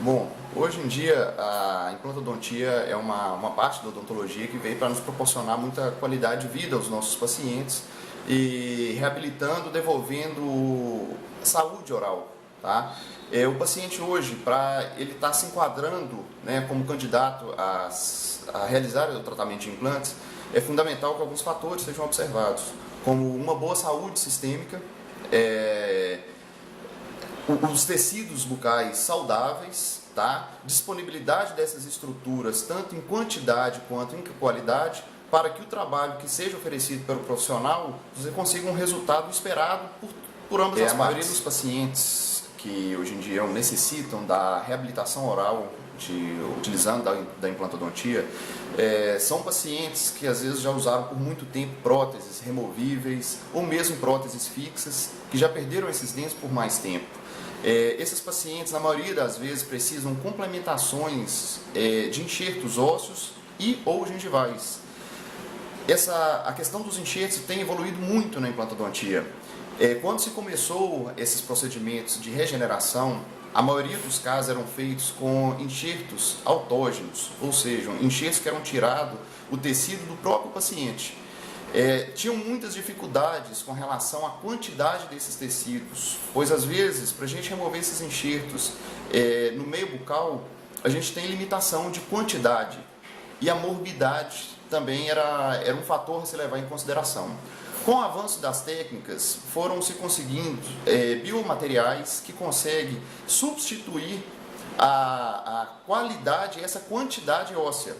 Bom, hoje em dia a implantodontia é uma parte da odontologia que veio para nos proporcionar muita qualidade de vida aos nossos pacientes e reabilitando, devolvendo saúde oral, tá? O paciente hoje, para ele estar se enquadrando, né, como candidato a realizar o tratamento de implantes, é fundamental que alguns fatores sejam observados, como uma boa saúde sistêmica, os tecidos bucais saudáveis, tá? Disponibilidade dessas estruturas, tanto em quantidade quanto em qualidade, para que o trabalho que seja oferecido pelo profissional você consiga um resultado esperado por ambas as partes. A maioria dos pacientes que hoje em dia necessitam da reabilitação oral utilizando da implantodontia são pacientes que às vezes já usaram por muito tempo próteses removíveis ou mesmo próteses fixas que já perderam esses dentes por mais tempo. Esses pacientes, na maioria das vezes, precisam complementações de enxertos ósseos e ou gengivais. A questão dos enxertos tem evoluído muito na implantodontia. Quando se começou esses procedimentos de regeneração, a maioria dos casos eram feitos com enxertos autógenos, ou seja, enxertos que eram tirados o tecido do próprio paciente. Tinham muitas dificuldades com relação à quantidade desses tecidos, pois às vezes, para a gente remover esses enxertos no meio bucal, a gente tem limitação de quantidade e a morbidade também era um fator a se levar em consideração. Com o avanço das técnicas, foram se conseguindo biomateriais que conseguem substituir a qualidade e essa quantidade óssea.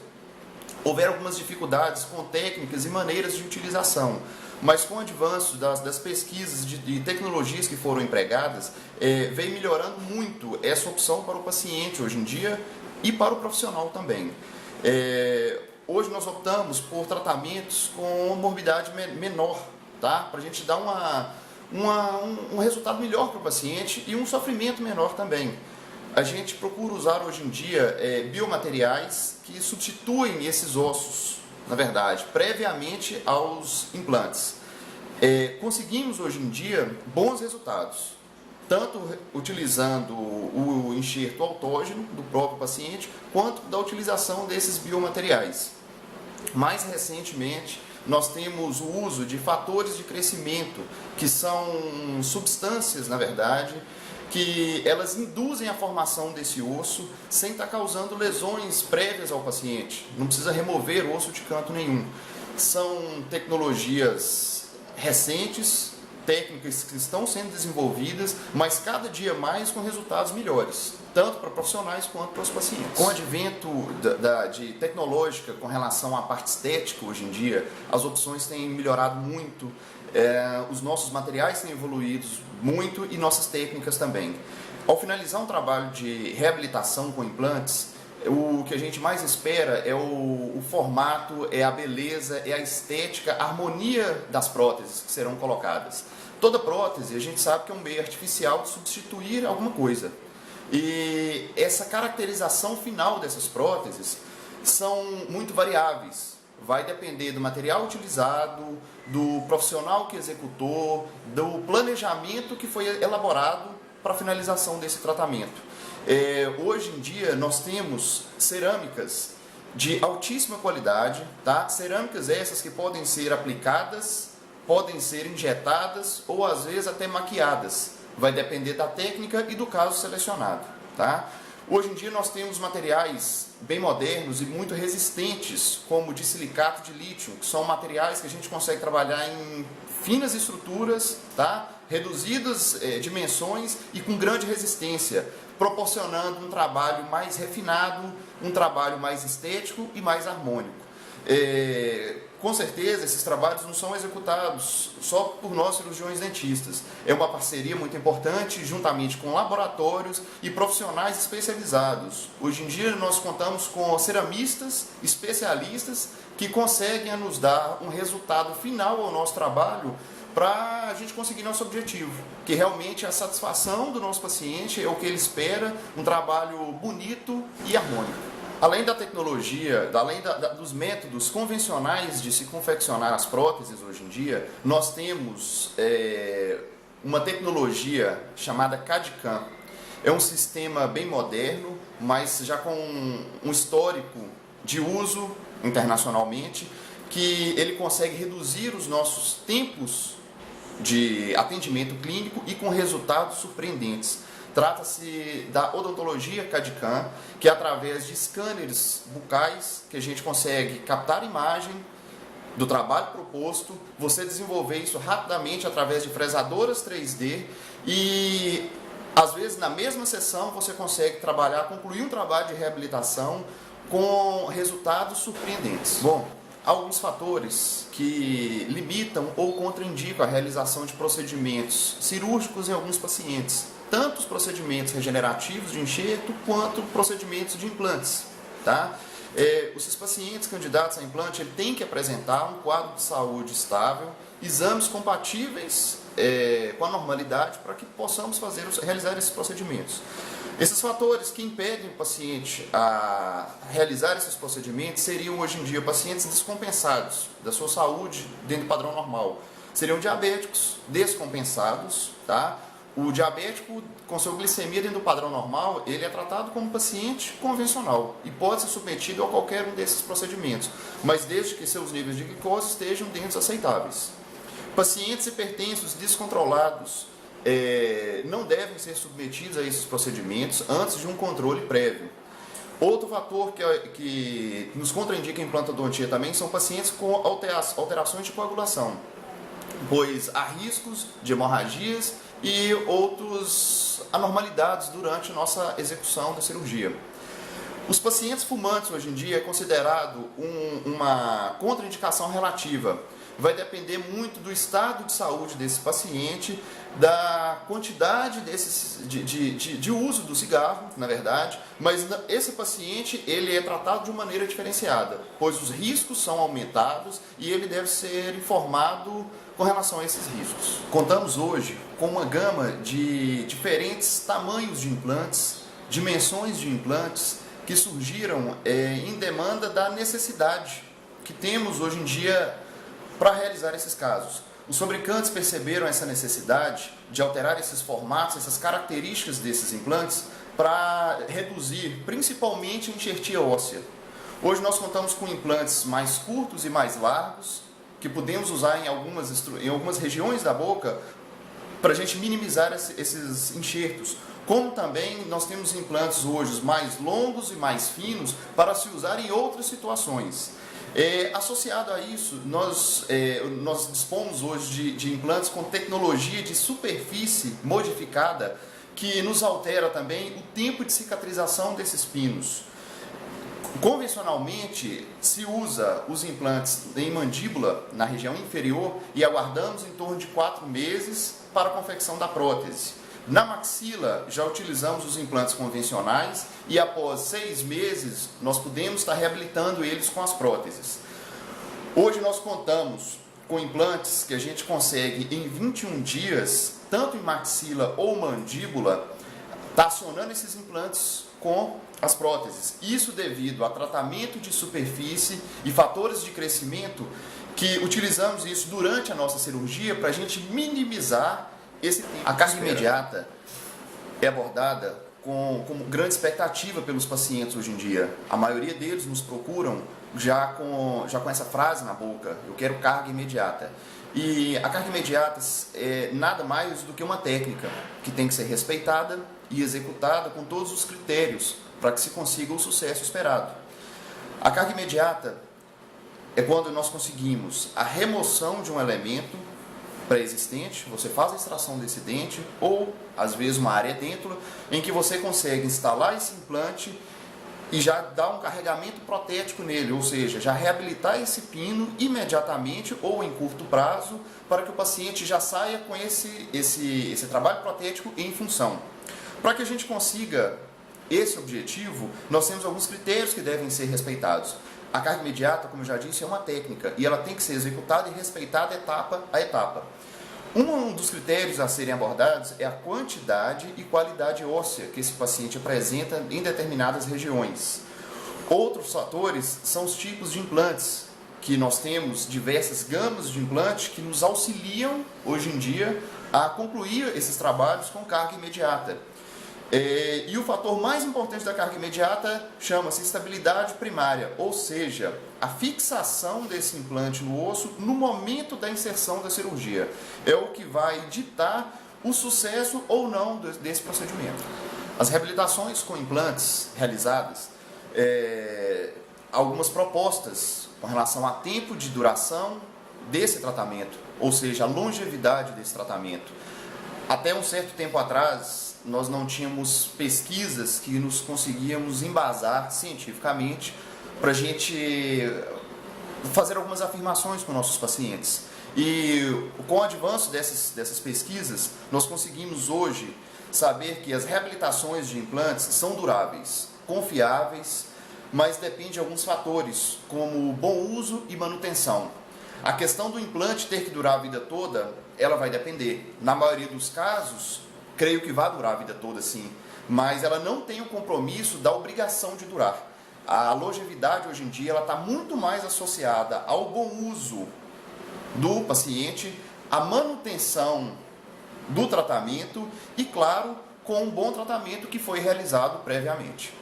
Houveram algumas dificuldades com técnicas e maneiras de utilização, mas com o avanço das pesquisas de tecnologias que foram empregadas, vem melhorando muito essa opção para o paciente hoje em dia e para o profissional também. Hoje nós optamos por tratamentos com morbidade menor, tá? Para a gente dar um resultado melhor para o paciente e um sofrimento menor também. A gente procura usar hoje em dia biomateriais que substituem esses ossos, na verdade, previamente aos implantes. Conseguimos hoje em dia bons resultados, tanto utilizando o enxerto autógeno do próprio paciente, quanto da utilização desses biomateriais. Mais recentemente, nós temos o uso de fatores de crescimento, que são substâncias, na verdade, que elas induzem a formação desse osso sem estar causando lesões prévias ao paciente. Não precisa remover o osso de canto nenhum. São tecnologias recentes, técnicas que estão sendo desenvolvidas, mas cada dia mais com resultados melhores, tanto para profissionais quanto para os pacientes. Com o advento de tecnológica com relação à parte estética hoje em dia, as opções têm melhorado muito, os nossos materiais têm evoluído muito e nossas técnicas também. Ao finalizar um trabalho de reabilitação com implantes, o que a gente mais espera é o formato, é a beleza, é a estética, a harmonia das próteses que serão colocadas. Toda prótese, a gente sabe que é um meio artificial de substituir alguma coisa. E essa caracterização final dessas próteses são muito variáveis. Vai depender do material utilizado, do profissional que executou, do planejamento que foi elaborado para a finalização desse tratamento. Hoje em dia nós temos cerâmicas de altíssima qualidade, tá? Cerâmicas essas que podem ser aplicadas, podem ser injetadas ou às vezes até maquiadas. Vai depender da técnica e do caso selecionado, tá? Hoje em dia nós temos materiais bem modernos e muito resistentes, como o de silicato de lítio, que são materiais que a gente consegue trabalhar em finas estruturas, tá? Reduzidas dimensões e com grande resistência, proporcionando um trabalho mais refinado, um trabalho mais estético e mais harmônico. Com certeza, esses trabalhos não são executados só por nós cirurgiões dentistas. É uma parceria muito importante, juntamente com laboratórios e profissionais especializados. Hoje em dia, nós contamos com ceramistas especialistas que conseguem nos dar um resultado final ao nosso trabalho para a gente conseguir nosso objetivo, que realmente é a satisfação do nosso paciente, é o que ele espera, um trabalho bonito e harmônico. Além da tecnologia, além dos métodos convencionais de se confeccionar as próteses hoje em dia, nós temos uma tecnologia chamada CAD/CAM, É um sistema bem moderno, mas já com um histórico de uso internacionalmente, que ele consegue reduzir os nossos tempos de atendimento clínico e com resultados surpreendentes. Trata-se da odontologia CAD/CAM, que é através de scanners bucais que a gente consegue captar a imagem do trabalho proposto, você desenvolver isso rapidamente através de fresadoras 3D e, às vezes, na mesma sessão você consegue concluir um trabalho de reabilitação com resultados surpreendentes. Bom, alguns fatores que limitam ou contraindicam a realização de procedimentos cirúrgicos em alguns pacientes, tanto os procedimentos regenerativos de enxerto quanto procedimentos de implantes, tá? Esses pacientes candidatos a implante têm que apresentar um quadro de saúde estável, exames compatíveis com a normalidade para que possamos realizar esses procedimentos. Esses fatores que impedem o paciente a realizar esses procedimentos seriam hoje em dia pacientes descompensados da sua saúde dentro do padrão normal. Seriam diabéticos descompensados, tá? O diabético com sua glicemia dentro do padrão normal, ele é tratado como paciente convencional e pode ser submetido a qualquer um desses procedimentos, mas desde que seus níveis de glicose estejam dentro dos aceitáveis. Pacientes hipertensos descontrolados não devem ser submetidos a esses procedimentos antes de um controle prévio. Outro fator que nos contraindica a implantodontia também são pacientes com alterações de coagulação, pois há riscos de hemorragias e outras anormalidades durante a nossa execução da cirurgia. Os pacientes fumantes hoje em dia é considerado uma contraindicação relativa. Vai depender muito do estado de saúde desse paciente, da quantidade de uso do cigarro, na verdade, mas esse paciente ele é tratado de uma maneira diferenciada, pois os riscos são aumentados e ele deve ser informado com relação a esses riscos. Contamos hoje com uma gama de diferentes tamanhos de implantes, dimensões de implantes, que surgiram em demanda da necessidade que temos hoje em dia para realizar esses casos. Os fabricantes perceberam essa necessidade de alterar esses formatos, essas características desses implantes para reduzir principalmente a enxertia óssea. Hoje nós contamos com implantes mais curtos e mais largos, que podemos usar em algumas regiões da boca para a gente minimizar esses enxertos. Como também nós temos implantes hoje mais longos e mais finos para se usar em outras situações. Associado a isso, nós dispomos hoje de implantes com tecnologia de superfície modificada que nos altera também o tempo de cicatrização desses pinos. Convencionalmente, se usa os implantes em mandíbula, na região inferior, e aguardamos em torno de 4 meses para a confecção da prótese. Na maxila, já utilizamos os implantes convencionais e após 6 meses, nós podemos estar reabilitando eles com as próteses. Hoje nós contamos com implantes que a gente consegue em 21 dias, tanto em maxila ou mandíbula, tá acionando esses implantes com as próteses. Isso devido a tratamento de superfície e fatores de crescimento que utilizamos isso durante a nossa cirurgia para a gente minimizar esse tempo. A carga imediata é abordada com grande expectativa pelos pacientes hoje em dia. A maioria deles nos procuram já com essa frase na boca: eu quero carga imediata. E a carga imediata é nada mais do que uma técnica que tem que ser respeitada e executada com todos os critérios para que se consiga o sucesso esperado. A carga imediata é quando nós conseguimos a remoção de um elemento pré-existente, você faz a extração desse dente ou, às vezes, uma área dentro em que você consegue instalar esse implante e já dar um carregamento protético nele, ou seja, já reabilitar esse pino imediatamente ou em curto prazo para que o paciente já saia com esse trabalho protético em função. Para que a gente consiga esse objetivo, nós temos alguns critérios que devem ser respeitados. A carga imediata, como eu já disse, é uma técnica e ela tem que ser executada e respeitada etapa a etapa. Um dos critérios a serem abordados é a quantidade e qualidade óssea que esse paciente apresenta em determinadas regiões. Outros fatores são os tipos de implantes, que nós temos diversas gamas de implantes que nos auxiliam hoje em dia a concluir esses trabalhos com carga imediata. E o fator mais importante da carga imediata chama-se estabilidade primária, ou seja, a fixação desse implante no osso no momento da inserção da cirurgia. É o que vai ditar o sucesso ou não desse procedimento. As reabilitações com implantes realizadas, algumas propostas com relação a tempo de duração desse tratamento, ou seja, a longevidade desse tratamento. Até um certo tempo atrás, nós não tínhamos pesquisas que nos conseguíamos embasar cientificamente para a gente fazer algumas afirmações com nossos pacientes. E com o avanço dessas pesquisas, nós conseguimos hoje saber que as reabilitações de implantes são duráveis, confiáveis, mas depende de alguns fatores, como bom uso e manutenção. A questão do implante ter que durar a vida toda, ela vai depender. Na maioria dos casos, creio que vai durar a vida toda sim, mas ela não tem o compromisso da obrigação de durar. A longevidade hoje em dia está muito mais associada ao bom uso do paciente, à manutenção do tratamento e, claro, com um bom tratamento que foi realizado previamente.